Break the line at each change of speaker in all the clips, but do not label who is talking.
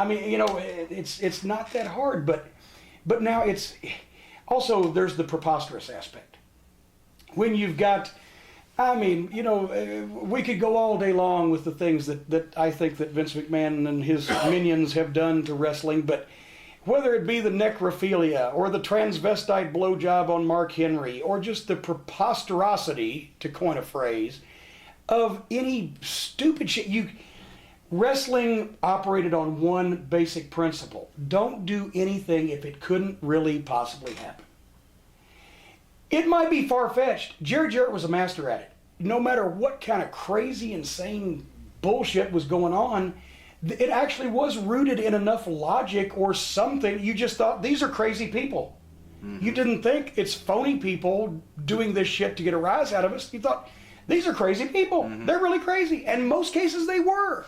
I mean, it's not that hard, but now it's also there's the preposterous aspect. When you've got, I mean, we could go all day long with the things that I think that Vince McMahon and his minions have done to wrestling, but whether it be the necrophilia or the transvestite blowjob on Mark Henry or just the preposterosity, to coin a phrase, of any stupid shit. Wrestling operated on one basic principle. Don't do anything if it couldn't really possibly happen. It might be far-fetched. Jerry Jarrett was a master at it. No matter what kind of crazy, insane bullshit was going on, it actually was rooted in enough logic or something. You just thought, these are crazy people. Mm-hmm. You didn't think it's phony people doing this shit to get a rise out of us. You thought, these are crazy people. Mm-hmm. They're really crazy. And in most cases, they were.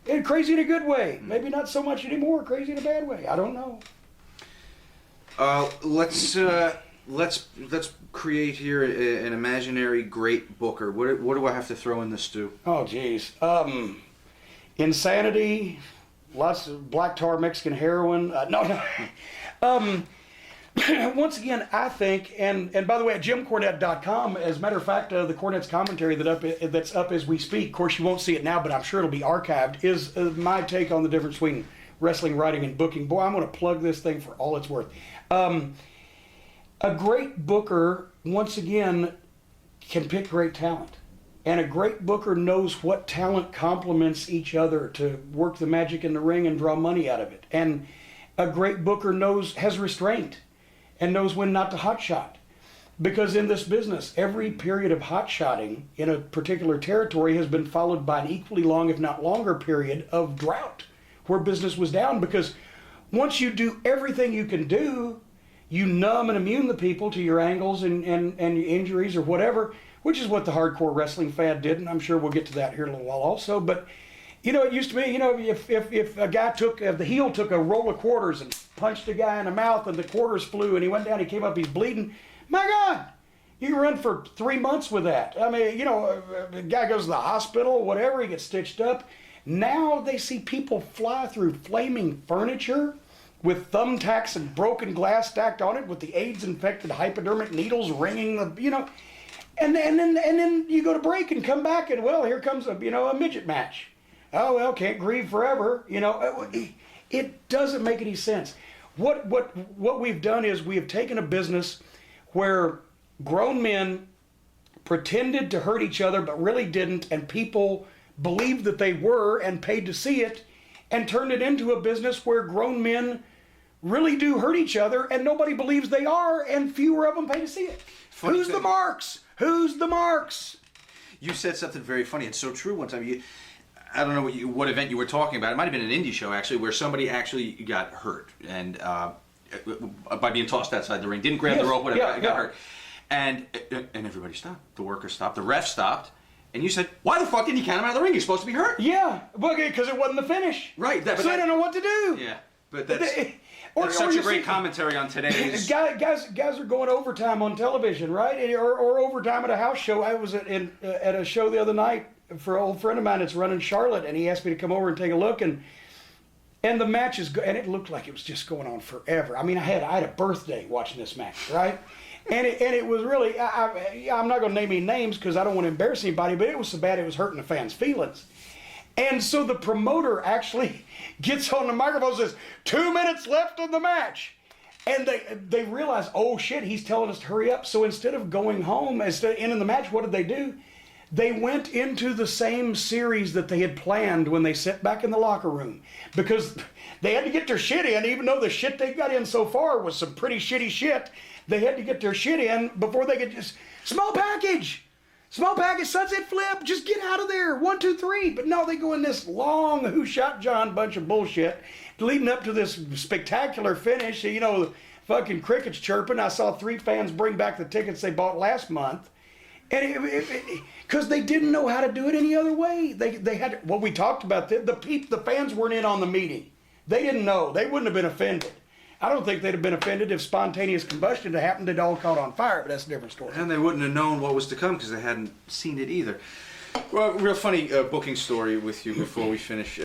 And crazy in a good way. Maybe not so much anymore. Crazy in a bad way. I don't know.
Let's create here an imaginary great booker. What do I have to throw in the stew?
Oh, geez. Insanity, lots of black tar Mexican heroin. No. Once again, I think, and by the way, at JimCornette.com, as a matter of fact, the Cornette's commentary that's up as we speak, of course you won't see it now, but I'm sure it'll be archived, is my take on the difference between wrestling writing and booking. Boy, I'm going to plug this thing for all it's worth. A great booker, once again, can pick great talent. And a great booker knows what talent complements each other to work the magic in the ring and draw money out of it. And a great booker has restraint and knows when not to hotshot. Because in this business, every period of hotshotting in a particular territory has been followed by an equally long, if not longer, period of drought where business was down. Because once you do everything you can do, you numb and immune the people to your angles and your injuries or whatever, which is what the hardcore wrestling fad did, and I'm sure we'll get to that here in a little while also. But, it used to be, if a guy if the heel took a roll of quarters and punched a guy in the mouth and the quarters flew and he went down, he came up, he's bleeding, my God, you run for 3 months with that. I mean, a guy goes to the hospital, whatever, he gets stitched up. Now they see people fly through flaming furniture with thumbtacks and broken glass stacked on it with the AIDS-infected hypodermic needles ringing the, And then you go to break and come back and, well, here comes a midget match. Oh, well, can't grieve forever. It doesn't make any sense. What we've done is we have taken a business where grown men pretended to hurt each other but really didn't, and people believed that they were and paid to see it, and turned it into a business where grown men really do hurt each other and nobody believes they are, and fewer of them pay to see it.
Funny
Who's
thing.
the marks? Who's the marks?
You said something very funny. It's so true. One time, I don't know what event you were talking about. It might have been an indie show, actually, where somebody actually got hurt and by being tossed outside the ring. Didn't grab the rope, whatever, got hurt. And everybody stopped. The workers stopped. The ref stopped. And you said, why the fuck didn't you count him out of the ring? He's supposed to be hurt.
Yeah, well, because it wasn't the finish.
Right.
So they don't know what to do.
Yeah, but that's such a great commentary on today's...
Guys are going overtime on television, right? Or overtime at a house show. I was at a show the other night for an old friend of mine that's running Charlotte, and he asked me to come over and take a look, and the match and it looked like it was just going on forever. I mean, I had a birthday watching this match, right? And it was really, I'm not going to name any names because I don't want to embarrass anybody, but it was so bad it was hurting the fans' feelings. And so the promoter actually gets on the microphone and says, 2 minutes left of the match. And they realize, oh shit, he's telling us to hurry up. So instead of going home, instead of ending the match, what did they do? They went into the same series that they had planned when they sat back in the locker room. Because they had to get their shit in, even though the shit they got in so far was some pretty shitty shit. They had to get their shit in before they could just, small package, sunset flip, just get out of there, 1, 2, 3. But no, they go in this long Who Shot John bunch of bullshit leading up to this spectacular finish. Fucking crickets chirping. I saw 3 fans bring back the tickets they bought last month. And because they didn't know how to do it any other way. They had, well, we talked about the fans weren't in on the meeting. They didn't know. They wouldn't have been offended. I don't think they'd have been offended if spontaneous combustion had happened. They'd all caught on fire, but that's a different story.
And they wouldn't have known what was to come because they hadn't seen it either. Well, real funny booking story with you before we finish.